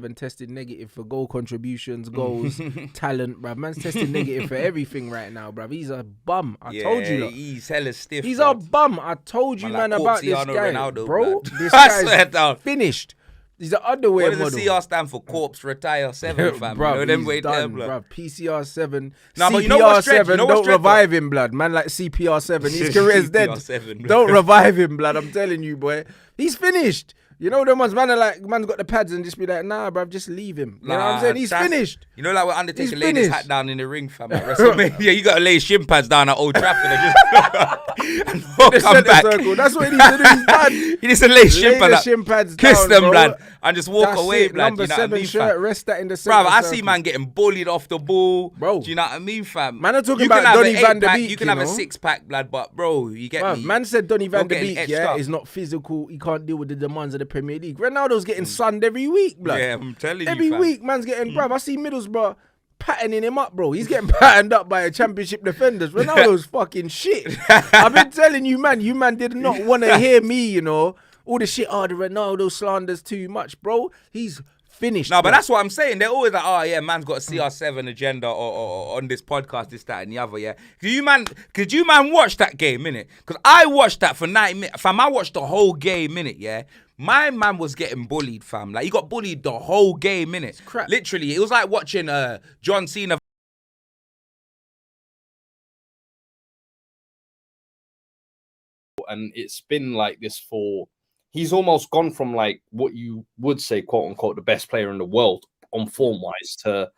and tested negative for goal contributions, goals, talent, bruv. Man's tested negative for everything right now, bruv. He's a bum. I told you that. He's hella stiff. He's bruv. a bum. I told you, man, about this guy. Ronaldo, bro, blood. this I swear guy's down. finished. He's an underwear What model. does the CR stand for? Corpse Retire 7, fam. Bruv, you know them he's way done, there, blood. bruv. PCR 7. Nah, but CPR you know what's dread? 7, You know what's don't dread, revive him, blood. Man like CPR 7. His career's dead. CPR 7, blood. Don't revive him, blood. I'm telling you, boy. He's finished. You know them ones, man are like, man's got the pads and just be like, nah, bruv, just leave him. You know what I'm saying? He's finished. You know, like when Undertaker He's laid his finished. hat down in the ring, fam. At WrestleMania, you got to lay his shin pads down at Old Trafford and just and The come centre back. circle. That's what he needs to do. He's done. He needs to lay his Lay the shin pads kiss down, them, bro. blood, and just walk That's away, it. blood. Number You know what I 7 mean, shirt, fam? rest that in the centre Bro, I circle. see man getting bullied off the ball. Bro. Do you know what I mean, fam? Man are talking You can about have Donny an van der 8-pack, Beek, you can you have a know? 6-pack, blood, but bro, you get Bruv, me. man said Donny van der getting Beek, extra. is not physical. He can't deal with the demands of the Premier League. Ronaldo's getting sunned every week, blood. Yeah, I'm telling you, Every fam. week, man's getting, bruv. I see Middlesbrough patterning him up, bro. He's getting patterned up by a championship defenders. Ronaldo's fucking shit. I've been telling you, man. You man did not want to hear me, you know. All the shit, the Ronaldo slander's too much, bro. He's finished. No, but bro. that's what I'm saying. They're always like, oh yeah, man's got a CR7 agenda or on this podcast, this, that, and the other, yeah. Could you man watch that game, innit? Because I watched that for 90 minutes. Fam, I watched the whole game, innit, yeah? My man was getting bullied, fam. Like, he got bullied the whole game, innit? crap. Literally, it was like watching John Cena. And it's been like this for... He's almost gone from like what you would say, quote unquote, the best player in the world on form wise to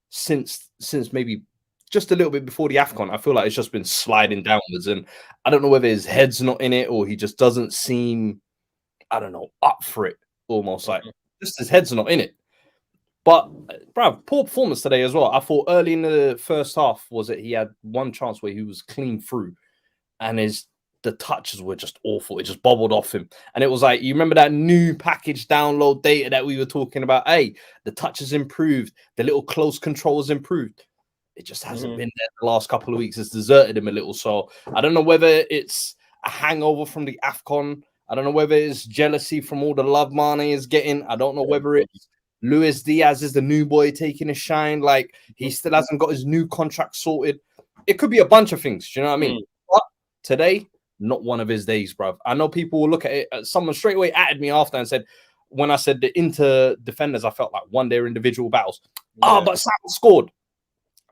since maybe just a little bit before the AFCON. I feel like it's just been sliding downwards, and I don't know whether his head's not in it or he just doesn't seem, I don't know, up for it. Almost like just his head's not in it. But bruv, poor performance today as well. I thought early in the first half he had one chance where he was clean through, and the touches were just awful. It just bobbled off him. And it was like, you remember that new package download data that we were talking about? Hey, the touch has improved. The little close control has improved. It just hasn't been there the last couple of weeks. It's deserted him a little. So I don't know whether it's a hangover from the AFCON. I don't know whether it's jealousy from all the love Mane is getting. I don't know whether it's Luis Diaz is the new boy taking a shine. Like, he still hasn't got his new contract sorted. It could be a bunch of things. Do you know what I mean? But today, not one of his days, bruv. I know people will look at it. Someone straight away added me after and said, when I said the Inter defenders, I felt like won their individual battles. Yeah. But Salah scored.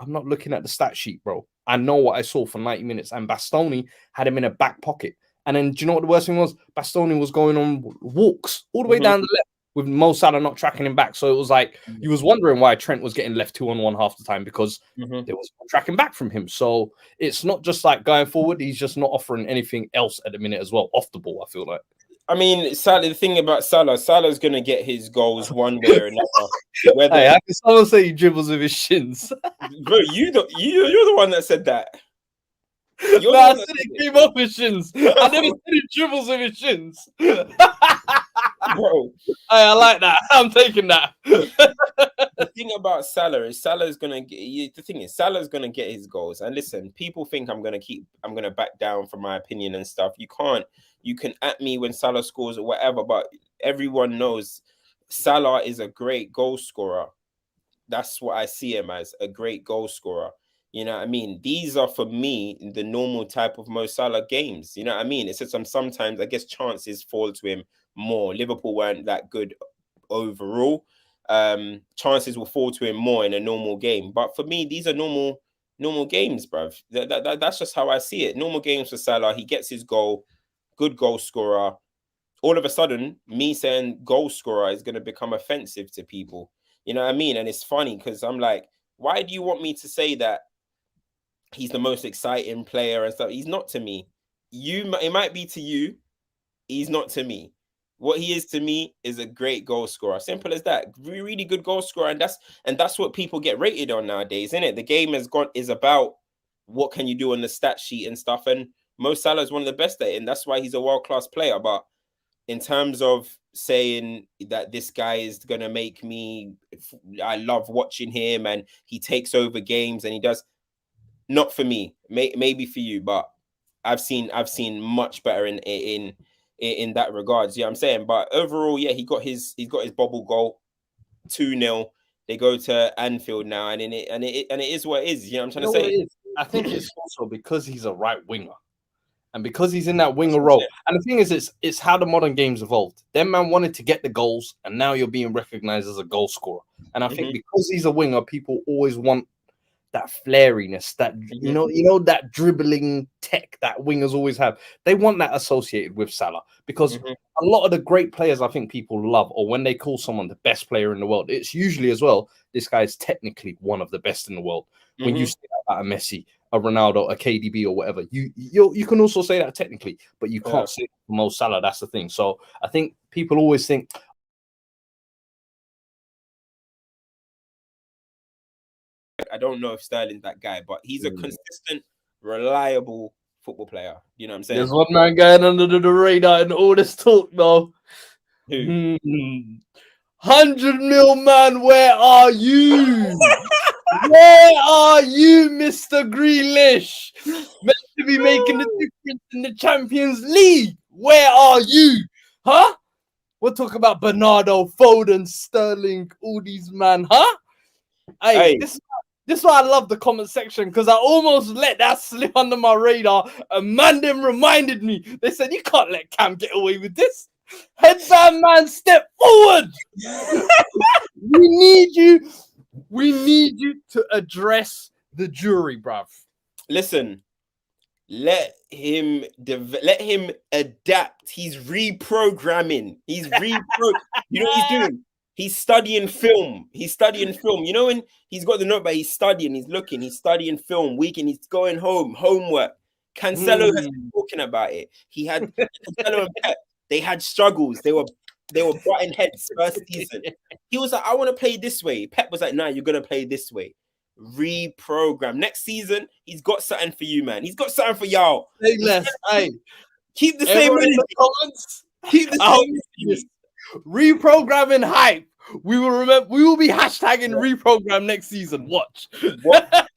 I'm not looking at the stat sheet, bro. I know what I saw for 90 minutes, and Bastoni had him in a back pocket. And then, do you know what the worst thing was? Bastoni was going on walks all the way down the left with Mo Salah not tracking him back. So it was like, you was wondering why Trent was getting left 2-on-1 half the time, because there was no tracking back from him. So it's not just like going forward. He's just not offering anything else at the minute as well. Off the ball, I feel like. I mean, Salah, the thing about Salah's going to get his goals one way or another. Whether, Hey, how can someone say he dribbles with his shins? bro, you're the one that said that. You're the I one said that he came off his shins. I never said he dribbles with his shins. bro. Hey, I like that. I'm taking that. The thing about Salah is Salah's gonna get. The thing is, Salah's gonna get his goals. And listen, people think I'm gonna back down from my opinion and stuff. You can't. You can at me when Salah scores or whatever, but everyone knows Salah is a great goal scorer. That's what I see him as, a great goal scorer. You know what I mean? These are, for me, the normal type of Mo Salah games. You know what I mean? It's just sometimes, I guess, chances fall to him more. Liverpool weren't that good overall. Chances will fall to him more in a normal game. But for me, these are normal games, bruv. That's just how I see it. Normal games for Salah. He gets his goal, good goal scorer. All of a sudden, me saying goal scorer is going to become offensive to people. You know what I mean? And it's funny because I'm like, why do you want me to say that he's the most exciting player and stuff? He's not to me. It might be to you. He's not to me. What he is to me is a great goal scorer. Simple as that. Really good goal scorer. And that's what people get rated on nowadays, isn't it? The game is about what can you do on the stat sheet and stuff. And Mo Salah is one of the best at it. And that's why he's a world-class player. But in terms of saying that this guy is going to make me, I love watching him and he takes over games and he does, not for me, maybe for you, but I've seen much better in that regards. Yeah, I'm saying, but overall, yeah, he got his bubble goal. 2-0. They go to Anfield now, and it is what it is. You know what I'm trying You know to what say? it is? I think it's also because he's a right winger. And because he's in that winger role. And the thing is, it's how the modern game's evolved. Them man wanted to get the goals, and now you're being recognized as a goal scorer. And I think because he's a winger, people always want that flairiness, that you know that dribbling tech that wingers always have. They want that associated with Salah because a lot of the great players I think people love, or when they call someone the best player in the world, it's usually as well, this guy is technically one of the best in the world. When you say that about a Messi, a Ronaldo, a KDB, or whatever, you can also say that technically, but you can't say Mo Salah. That's the thing. So I think people always think, I don't know if Sterling's that guy, but he's a consistent, reliable football player. You know what I'm saying? there's one man going under the radar in all this talk, though. Who? 100 mil man, where are you? Where are you, Mr. Grealish? Meant to be making the difference in the Champions League. Where are you? Huh? We'll talk about Bernardo, Foden, Sterling, all these man, huh? Hey. This is why I love the comment section, because I almost let that slip under my radar. And man, them reminded me. They said, you can't let Cam get away with this. Headband man, step forward. We need you to address the jury, bruv. Listen, let him adapt. He's reprogramming. You know what he's doing? He's studying film. You know, when he's got the notebook, he's studying, he's looking, he's studying film, weekend, he's going home, homework. Cancelo has been talking about it. He had Cancelo and Pep. They had struggles. They were butting heads first season. He was like, I want to play this way. Pep was like, nah, you're gonna play this way. Reprogram. Next season, he's got something for you, man. He's got something for y'all. Say less. Hey, keep the same energy. Keep the same energy. Reprogramming hype. We will be hashtagging reprogram next season. Watch. What?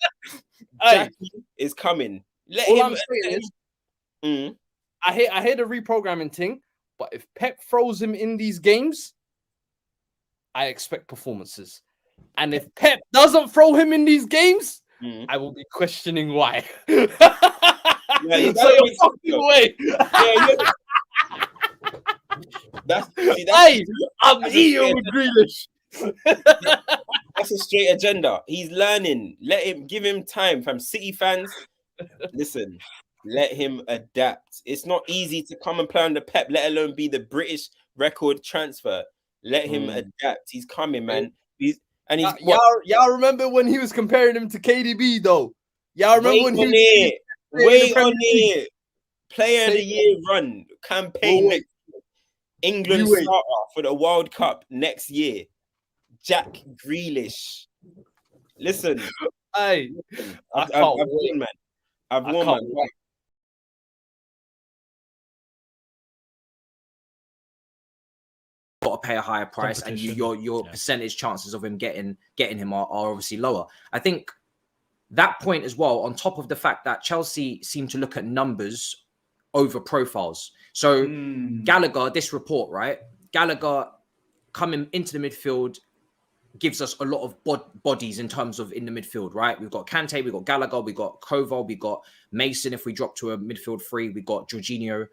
Jackie is coming. All I'm saying is, I hear the reprogramming thing, but if Pep throws him in these games, I expect performances. And if Pep doesn't throw him in these games, I will be questioning why. Yeah, so you're fucking away. I'm eating with Grealish. That's a straight agenda. He's learning. Give him time. From City fans, listen, let him adapt. It's not easy to come and play under Pep, let alone be the British record transfer. Let him adapt. He's coming, man. Y'all remember when he was comparing him to KDB, though? Y'all remember when he was wait on it. Player of the year run campaign. England starter for the World Cup next year. Jack Grealish. Listen, I've won, man. I've won, man. Got to pay a higher price, and your percentage chances of him getting him are obviously lower. I think that point as well, on top of the fact that Chelsea seem to look at numbers over profiles. So Gallagher, this report, right? Gallagher coming into the midfield gives us a lot of bodies in terms of in the midfield, right? We've got Kante, we've got Gallagher, we've got Koval, we've got Mason. If we drop to a midfield three, we've got Jorginho.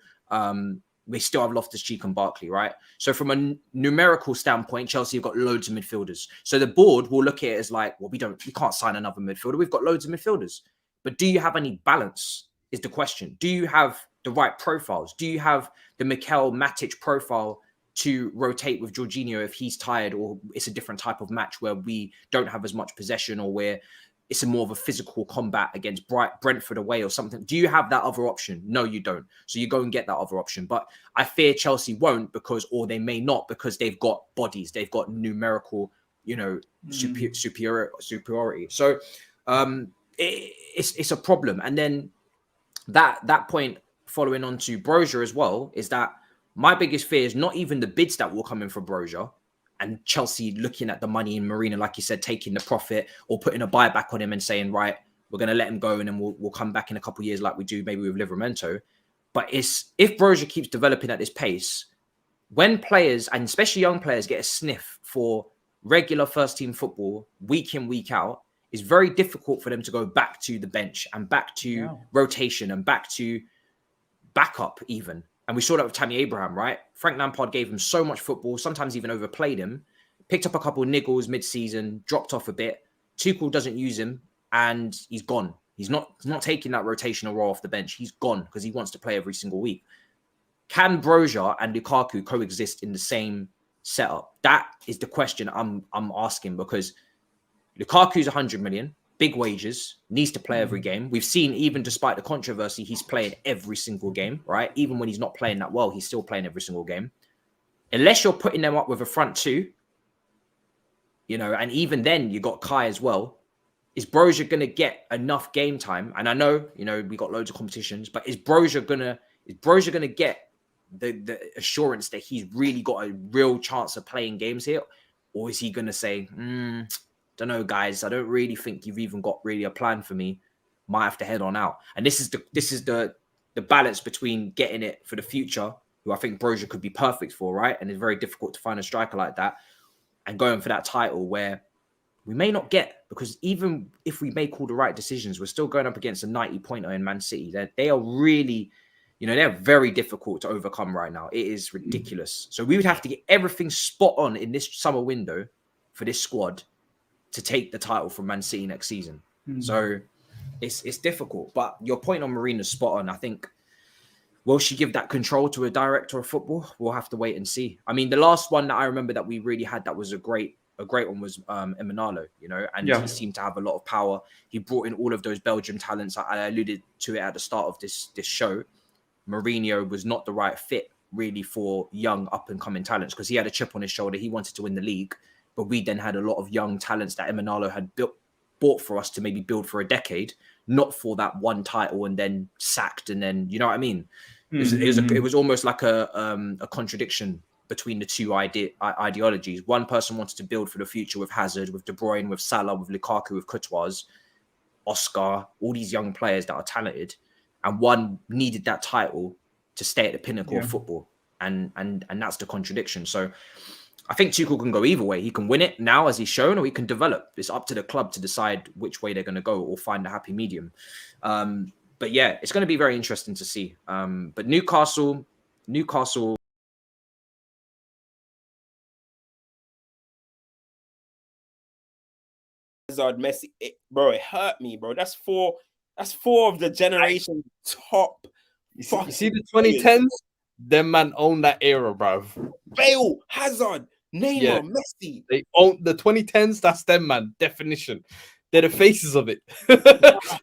We still have Loftus-Cheek and Barkley, right? So from a numerical standpoint, Chelsea have got loads of midfielders. So the board will look at it as like, well, we can't sign another midfielder. We've got loads of midfielders. But do you have any balance is the question. Do you have the right profiles? Do you have the Mikel Matic profile to rotate with Jorginho if he's tired, or it's a different type of match where we don't have as much possession, or where it's a more of a physical combat against Brentford away or something? Do you have that other option? No, you don't. So you go and get that other option. But I fear Chelsea won't, or they may not, because they've got bodies. They've got numerical, superiority. So it's a problem. And then that point following on to Brozier as well is that my biggest fear is not even the bids that will come in for Brozier and Chelsea looking at the money in Marina, like you said, taking the profit or putting a buyback on him and saying, right, we're going to let him go and then we'll come back in a couple of years like we do maybe with Livramento. But if Brozier keeps developing at this pace, when players, and especially young players, get a sniff for regular first team football, week in, week out, it's very difficult for them to go back to the bench and back to rotation and back to backup even. And we saw that with Tammy Abraham, right? Frank Lampard gave him so much football, sometimes even overplayed him, picked up a couple of niggles mid-season, dropped off a bit. Tuchel doesn't use him, and he's gone. He's not taking that rotational role off the bench. He's gone because he wants to play every single week. Can Broja and Lukaku coexist in the same setup? That is the question I'm asking, because Lukaku's 100 million, big wages, needs to play every game. We've seen, even despite the controversy, he's playing every single game, right? Even when he's not playing that well, he's still playing every single game. Unless you're putting them up with a front two, you know, and even then you got Kai as well. Is Broja going to get enough game time? And I know, you know, we got loads of competitions, but is Broja going to get the assurance that he's really got a real chance of playing games here? Or is he going to say, don't know, guys, I don't really think you've even got really a plan for me. Might have to head on out. And this is the balance between getting it for the future, who I think Broja could be perfect for, right? And it's very difficult to find a striker like that, and going for that title where we may not get, because even if we make all the right decisions, we're still going up against a 90-pointer in Man City. They are really, you know, they're very difficult to overcome right now. It is ridiculous. So we would have to get everything spot on in this summer window for this squad to take the title from Man City next season. So it's difficult. But your point on Marina's spot on. I think, will she give that control to a director of football? We'll have to wait and see. I mean, the last one that I remember that we really had that was a great one was Emanalo, you know, and he seemed to have a lot of power. He brought in all of those Belgian talents. I alluded to it at the start of this show. Mourinho was not the right fit really for young up-and-coming talents, because he had a chip on his shoulder. He wanted to win the league, but we then had a lot of young talents that Emanalo had bought for us to maybe build for a decade, not for that one title and then sacked, and then, you know what I mean? It was almost like a contradiction between the two ideologies. One person wanted to build for the future with Hazard, with De Bruyne, with Salah, with Lukaku, with Courtois, Oscar, all these young players that are talented, and one needed that title to stay at the pinnacle of football, and that's the contradiction. So I think Tuchel can go either way. He can win it now, as he's shown, or he can develop. It's up to the club to decide which way they're going to go, or find a happy medium. But yeah, it's going to be very interesting to see. But Newcastle. Hazard, Messi, it hurt me, bro. That's four of the generation top. You see the 2010s? Them man own that era, bro. Bale, Hazard, Neymar, Messi. They own the 2010s. That's them, man. Definition. They're the faces of it.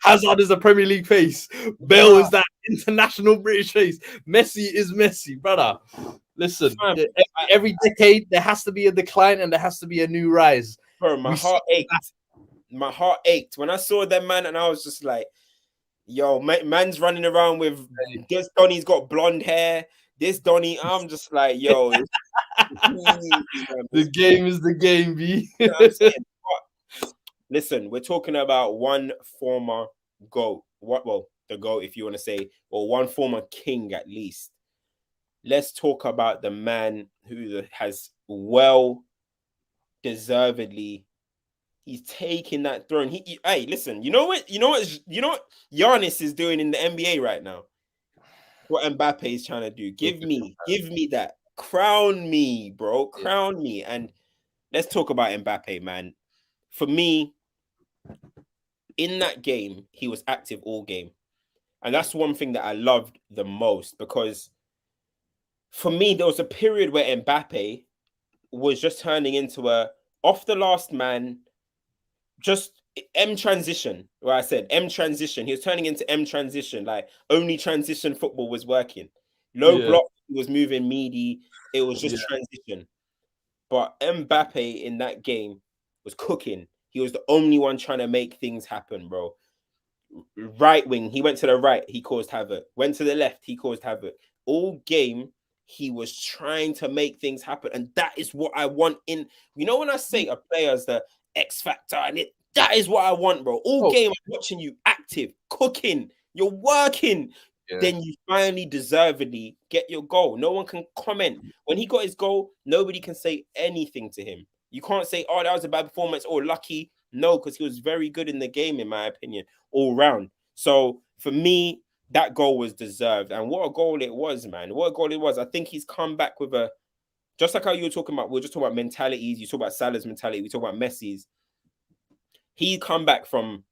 Hazard is a Premier League face. Bale is that international British face. Messi is Messi, brother. Listen, every decade there has to be a decline and there has to be a new rise. Bro, my heart ached. My heart ached when I saw them, man, and I was just like, yo, man's running around with this Donny's got blonde hair. This Donny, I'm just like, yo. The game is the game, B. You know what I'm saying? Listen, we're talking about one former GOAT. The GOAT, if you want to say, or one former king at least. Let's talk about the man who has deservedly, he's taking that throne. Hey, listen, you know what Giannis is doing in the NBA right now? What Mbappe is trying to do. Give me that. Crown me, bro. Crown me. And let's talk about Mbappe, man. For me, in that game, he was active all game. And that's one thing that I loved the most, because for me, there was a period where Mbappe was just turning into a off the last man, just M transition, where I said M transition. He was turning into M transition, like only transition football was working. Low block, he was moving meaty. It was just transition. But Mbappe in that game was cooking. He was the only one trying to make things happen, bro. Right wing, he went to the right, he caused havoc. Went to the left, he caused havoc. All game, he was trying to make things happen. And that is what I want in, you know, when I say a player's the X factor, and that is what I want, bro. All game, I'm watching you active, cooking, you're working. Then you finally deservedly get your goal. No one can comment. When he got his goal, nobody can say anything to him. You can't say, oh, that was a bad performance or lucky. No, because he was very good in the game, in my opinion, all round. So for me, that goal was deserved. And what a goal it was, man. What a goal it was. I think he's come back with a, just like how you were talking about, we were just talking about mentalities. You talk about Salah's mentality. We talk about Messi's. He come back from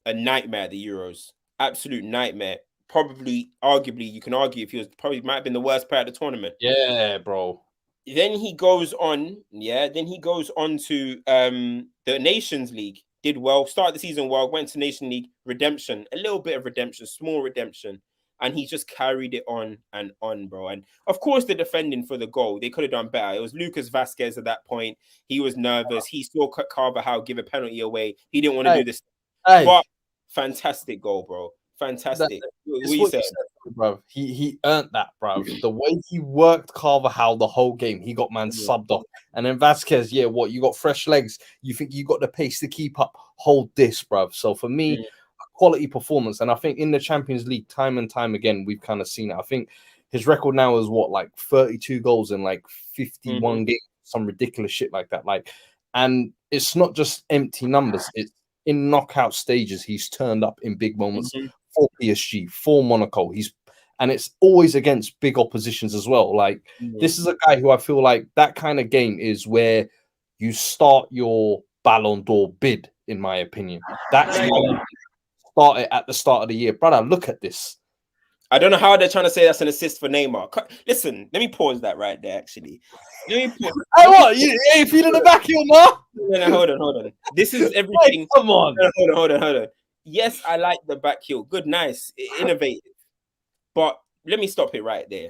a nightmare at the Euros. Absolute nightmare. Probably, arguably, you can argue if he was probably might have been the worst player at the tournament. Yeah, bro. Then he goes on, to the Nations League. Did well, started the season well, went to Nation League, redemption, a little bit of redemption, small redemption, and he just carried it on and on, bro. And of course, the defending for the goal, they could have done better. It was Lucas Vasquez at that point. He was nervous. He saw Carvajal give a penalty away. He didn't want to do this, but fantastic goal, bro. Fantastic. What you said, bro. He earned that, bro. The way he worked Carvajal the whole game, he got man subbed off. And then Vasquez, what? You got fresh legs. You think you got the pace to keep up? Hold this, bro. So for me, quality performance. And I think in the Champions League, time and time again, we've kind of seen it. I think his record now is like 32 goals in like 51 games, some ridiculous shit like that. And it's not just empty numbers. It's in knockout stages. He's turned up in big moments. For PSG, for Monaco, and it's always against big oppositions as well. This is a guy who I feel like that kind of game is where you start your Ballon d'Or bid, in my opinion. That's why you start it at the start of the year, brother. Look at this. I don't know how they're trying to say that's an assist for Neymar. Listen, let me pause that right there. Actually, let me pause. Hey, what? You ain't feeling the back heel, man? No, hold on. This is everything. Hey, come on. Hold on. Yes, I like the back heel. Good, nice, innovative. But let me stop it right there.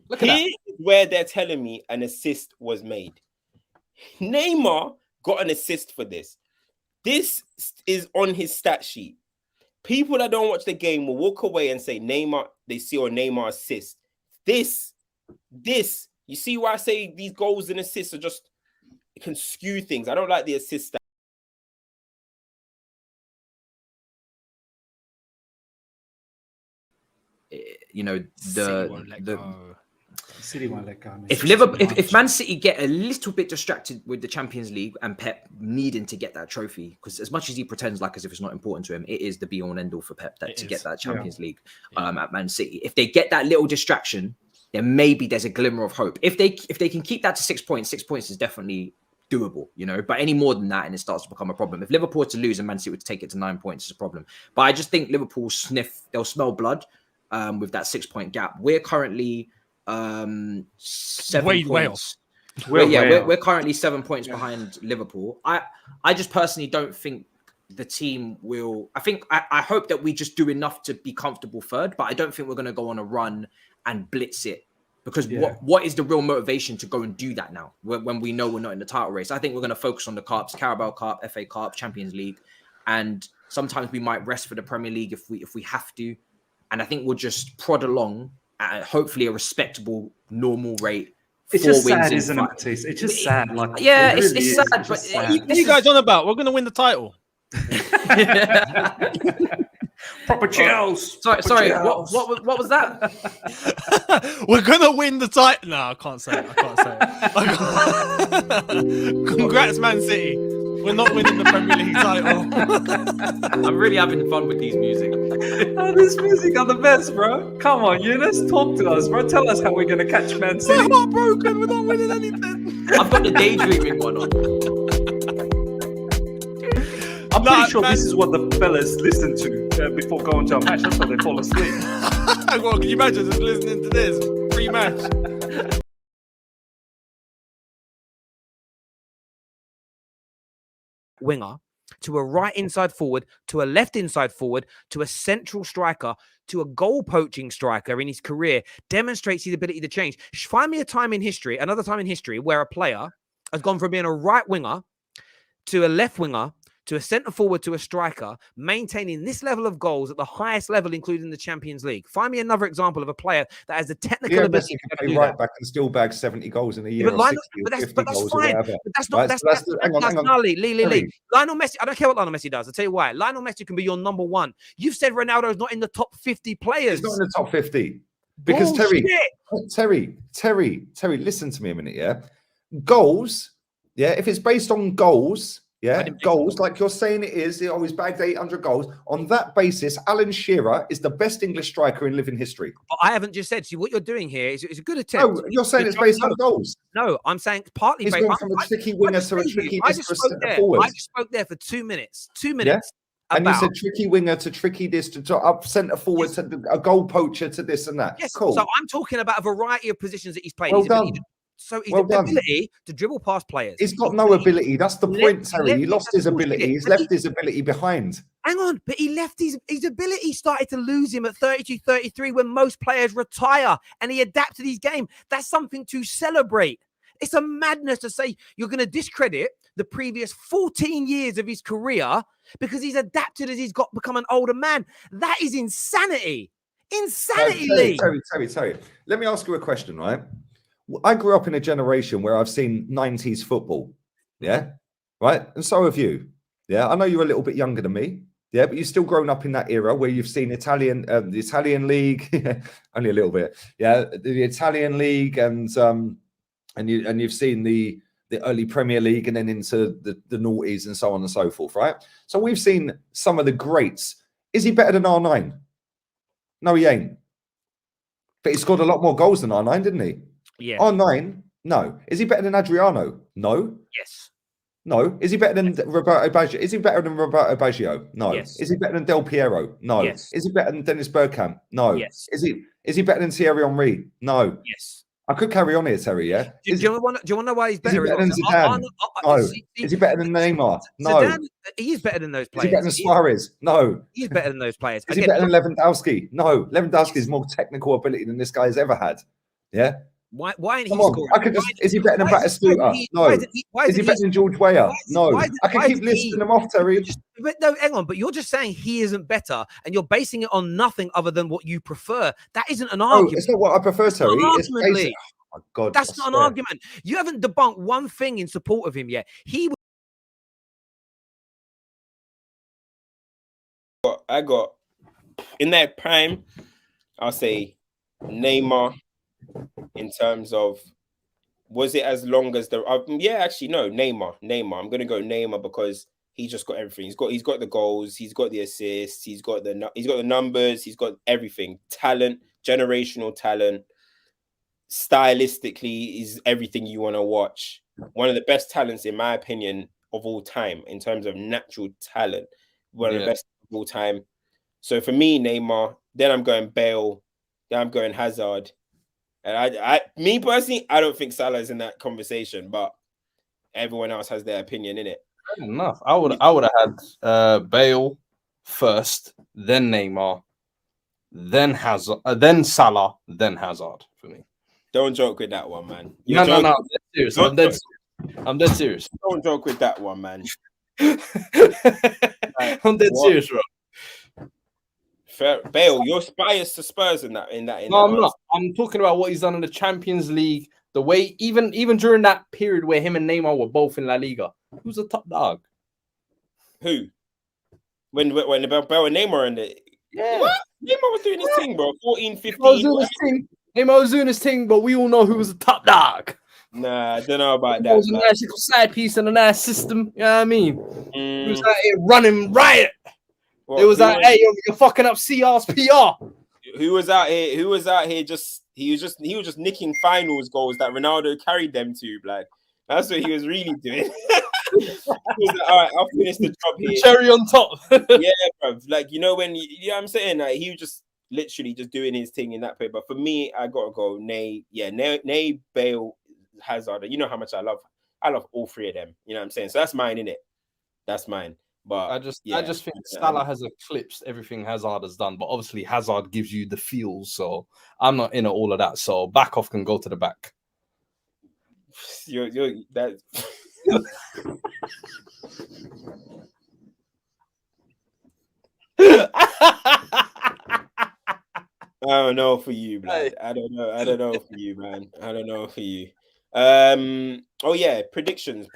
Look at that. Where they're telling me an assist was made. Neymar got an assist for this. This is on his stat sheet. People that don't watch the game will walk away and say Neymar, they see a Neymar assist. This, you see why I say these goals and assists are just, it can skew things. I don't like the assist stat. You know, City won't let go. If Man City get a little bit distracted with the Champions League and Pep needing to get that trophy, because as much as he pretends like as if it's not important to him, it is the be all and end all for Pep to get that Champions League at Man City. If they get that little distraction, then maybe there's a glimmer of hope. If they can keep that to 6 points, 6 points is definitely doable, you know. But any more than that, and it starts to become a problem. If Liverpool were to lose and Man City would take it to 9 points, it's a problem. But I just think Liverpool they'll smell blood. With that 6 point gap, we're currently 7 points. We're currently 7 points behind Liverpool. I just personally don't think the team will. I hope that we just do enough to be comfortable third, but I don't think we're going to go on a run and blitz it, because what is the real motivation to go and do that now when we know we're not in the title race? I think we're going to focus on the cups, Carabao Cup, FA Cup, Champions League, and sometimes we might rest for the Premier League if we have to. And I think we'll just prod along at hopefully a respectable, normal rate. It's just sad, isn't it, Matisse? It's just sad. It's sad. But what are you guys on about? We're going to win the title. Proper chills. Sorry. What was that? We're going to win the title. No, I can't say it. Congrats, Man City. We're not winning the Premier League title. I'm really having fun with these music. This music are the best, bro. Come on, Eunice, talk to us, bro. Tell us how we're going to catch Man City. We're heartbroken. We're not winning anything. I've got the daydreaming one on. I'm pretty sure this is what the fellas listen to before going to a match. That's why they fall asleep. Well, can you imagine just listening to this pre-match? Winger, to a right inside forward, to a left inside forward, to a central striker, to a goal poaching striker in his career, demonstrates his ability to change. Find me a time in history, another time in history, where a player has gone from being a right winger to a left winger to a centre forward to a striker, maintaining this level of goals at the highest level, including the Champions League. Find me another example of a player that has the technical ability to play right back and still bag 70 goals in a year. But that's fine. But that's not. Hang on. Lee. Lionel Messi. I don't care what Lionel Messi does. I'll tell you why. Lionel Messi can be your number one. You've said Ronaldo is not in the top 50 players. He's not in the top 50 because Terry, listen to me a minute. Yeah, goals. yeah, if it's based on goals, yeah, didn't think goals, like you're saying it is, oh, he's bagged 800 goals. On that basis, Alan Shearer is the best English striker in living history. But I haven't just said. See, what you're doing here is a good attempt. Oh, you're saying to it's try- based no, on goals. No, I'm saying partly He's based. gone from a tricky winger to a tricky I just to a spoke centre there. forward. I just spoke there for 2 minutes. 2 Yeah. minutes. And you about- said tricky winger to tricky this to up centre forward Yes. to a goal poacher to this and that. Yes. Cool. So I'm talking about a variety of positions that he's played. Well His ability done. So his Well done. ability to dribble past players. He's got no ability. That's the point, Terry. He lost his ability. bullshit. He's left his ability behind. Hang on, but he left his ability started to lose him at 32, 33 when most players retire and he adapted his game. That's something to celebrate. It's a madness to say you're going to discredit the previous 14 years of his career because he's adapted as he's become an older man. That is insanity. Insanity, Lee. Terry. Let me ask you a question, right? I grew up in a generation where I've seen 90s football. Yeah. Right. And so have you. Yeah. I know you're a little bit younger than me. Yeah. But you've still grown up in that era where you've seen the Italian league, only a little bit. Yeah. The Italian league and you've seen the early Premier League and then into the noughties and so on and so forth. Right. So we've seen some of the greats. Is he better than R9? No, he ain't. But he scored a lot more goals than R9, didn't he? Yeah. R9, no. Is he better than Adriano? No. Yes. No. Is he better than Roberto Baggio? Is he better than Roberto Baggio? No. Yes. Is he better than Del Piero? No. Yes. Is he better than Dennis Bergkamp? No. Yes. Is he better than Thierry Henry? No. Yes. I could carry on here, Terry, yeah? Do you want to know why he's better? Is he better than Zidane? No. Is he better than Neymar? No. Zidane, he is better than those Is players. he better than Suarez? No. He's better than those players. Is he better than Lewandowski? No. Lewandowski has more technical ability than this guy has ever had. Yeah? Why ain't he Come on, scoring? I could just. Is he better than Batistuta? No. Is he better than George Weah? No. I can keep listing them off, Terry. But no, hang on. But you're just saying he isn't better, and you're basing it on nothing other than what you prefer. That isn't an No, argument. it's not what I prefer, Terry. It's argument, basic. Lee. Oh my God, That's I not an swear. argument. You haven't debunked one thing in support of him yet. I got in that prime, I'll say Neymar in terms of was it as long as the Neymar. I'm gonna go Neymar because he just got everything. He's got the goals, he's got the assists, he's got the numbers, he's got everything. Talent, generational talent. Stylistically is everything you want to watch. One of the best talents, in my opinion, of all time in terms of natural talent. One of the best of all time. So for me, Neymar. Then I'm going Bale. Then I'm going Hazard. And me personally, I don't think Salah is in that conversation, but everyone else has their opinion in it. Fair enough. I would have had Bale first, then Neymar, then Hazard, then Salah, then Hazard for me. Don't joke with that one, man. No. I'm dead serious. I'm dead serious. Don't joke with that one, man. I'm dead serious, bro. Fair. Bale, you're biased to Spurs in that. No, I'm not. I'm talking about what he's done in the Champions League. The way, even during that period where him and Neymar were both in La Liga, who's the top dog? Who? When Bale and Neymar in the what? Neymar was doing his thing, bro. 14, 15. Neymar was doing his thing, but we all know who was the top dog. Nah, I don't know about that. It was a nice little side piece and a nice system. You know what I mean? He was out here running riot. It was like, hey, you're fucking up CR's PR. Who was out here? He was just nicking finals goals that Ronaldo carried them to, like. That's what he was really doing. He was like, all right, I'll finish the job here. Cherry on top. Yeah, bro. Like, you know what I'm saying? Like, he was just literally just doing his thing in that play. But for me, I gotta go Ney, Bale, Hazard. You know how much I love all three of them. You know what I'm saying? So that's mine, innit? That's mine. But I just think Salah has eclipsed everything Hazard has done. But obviously Hazard gives you the feels, so I'm not into all of that. So back off can go to the back. You're that. I don't know for you, man. I don't know for you, man. I don't know for you. Oh yeah, predictions.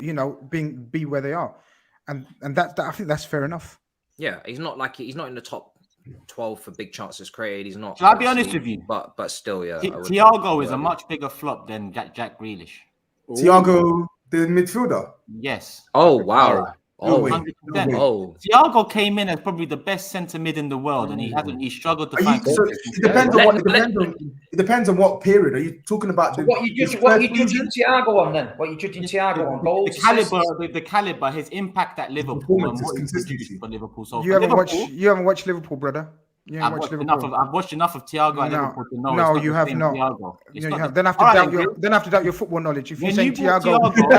You know, be where they are, and that I think that's fair enough. Yeah, he's not in the top 12 for big chances created. He's not. Shall I be honest obviously- with you? But still, yeah. I would- Thiago is yeah, a much bigger flop than Jack Grealish. Thiago, the midfielder. Yes. Oh wow. No Oh, way. 100%. oh. Thiago came in as probably the best centre mid in the world, and he struggled to Are find. you, so it depends on what it depends on what period. Are you talking about? So what are you judging Thiago on then? What are you judging Thiago on? Goals, the caliber, his impact at Liverpool, and Performance, what he consistency. produced for Liverpool. So You for haven't watched. Liverpool, You haven't watched Liverpool, brother. You haven't watched Liverpool. I've watched enough of Thiago at No. Liverpool to know. No, it's not you the have same not. Thiago. It's You not have. the- Then have to All right, doubt then, your. Then have to doubt your football knowledge. If you're When saying you brought Thiago Thiago-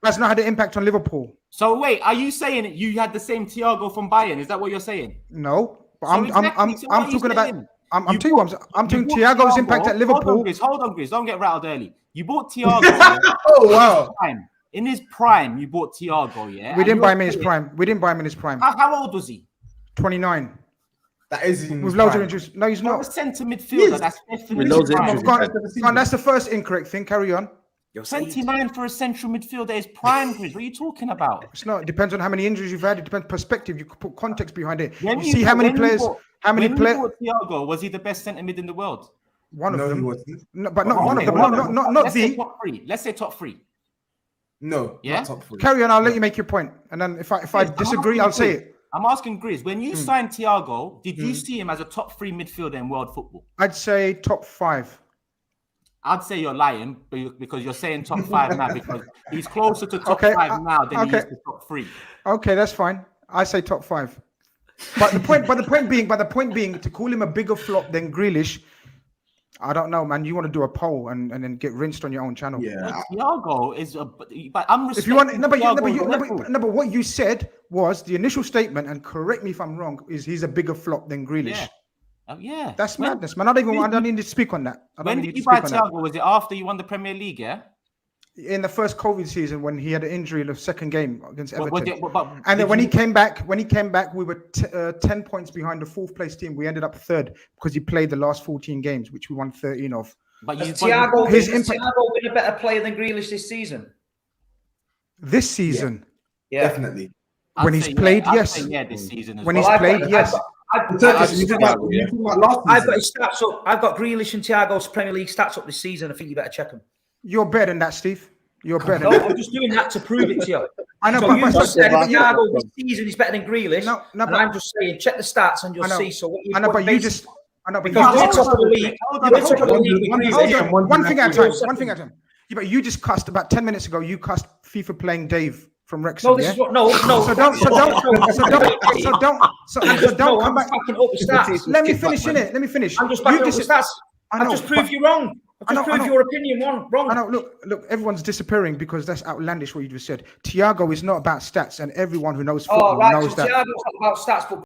has not had an impact on Liverpool. So wait, are you saying you had the same Thiago from Bayern? Is that what you're saying? No, but So I'm exactly, so what are you talking about. saying? I'm You telling you, bought- I'm you talking bought Thiago's Thiago- impact at Liverpool. Hold on, Grizz. Don't get rattled early. You bought Thiago. Oh wow! In his prime, you bought Thiago. Yeah, We and didn't buy him in you're his saying- prime. We didn't buy him in his prime. How old was he? 29. That is in With his loads of prime. injuries. No, he's Not a not. centre midfielder. Yes. That's definitely With loads of prime. injuries. Go on, that's the first incorrect thing. Carry on. 29 for a central midfielder is prime, Grizz. What are you talking about? It's not. It depends on how many injuries you've had. It depends perspective. You could put context behind it. When You see how many players. How many when players? you bought Thiago, was he the best centre mid in the world? One of No, he them. wasn't. No, but not one of them. Not Let's say the. top three. Let's say top three. No, Yeah? not top three. Carry on. I'll let you make your point, and then if I I'm disagree, asking I'll say Grizz. it. I'm asking Grizz, when you signed Thiago, did you see him as a top three midfielder in world football? I'd say top 5. I'd say you're lying because you're saying top 5 now because he's closer to top Okay, 5 now than he okay. is to top 3. Okay, that's fine. I say top 5. But the point being, to call him a bigger flop than Grealish, I don't know, man. You want to do a poll and then get rinsed on your own channel. Yeah, Thiago is, but I'm If you want, Thiago but what you said was the initial statement, and correct me if I'm wrong, is he's a bigger flop than Grealish. Yeah. Yeah. That's When- madness, man. I don't need to speak on that. I don't When need did to you buy speak on that. Thiago? Was it after you won the Premier League? Yeah. In the first COVID season, when he had an injury in the second game against Everton, and then did when you- he came back, we were 10 points behind the 4th place team. We ended up 3rd because he played the last 14 games, which we won 13 of. But Has you, Thiago his been impact- a better player than Grealish this season? This season, Yeah. definitely. I'd when he's say played, I'd yes. say yeah, this season as When well. he's played, yes. You talking about last I've got season? his stats up. I've got Grealish and Thiago's Premier League stats up this season. I think you better check them. You're better than that, Steve. You're better. No, than that. I'm just doing that to prove it to you. I know, So but you just said but- Thiago this season is better than Grealish. No, and I'm just saying, check the stats and you'll I know. see. So what I know, but you just. I know, but you because we're just. top of the league. We're top of the league with Grealish. One thing at a time. Second. One thing at a time. Yeah, but you just cussed about 10 minutes ago. You cussed FIFA playing Dave from Wrexham. No, this yeah? is what. No. So don't come back. Backing up the stats. Let me finish in it. Let me finish. I'm just backing up the stats. I I've know, just proved but- you wrong. I've I just know, proved your opinion wrong. I know. Look. Everyone's disappearing because that's outlandish what you just said. Thiago is not about stats, and everyone who knows football Oh, right. knows So that. Thiago's not about stats, but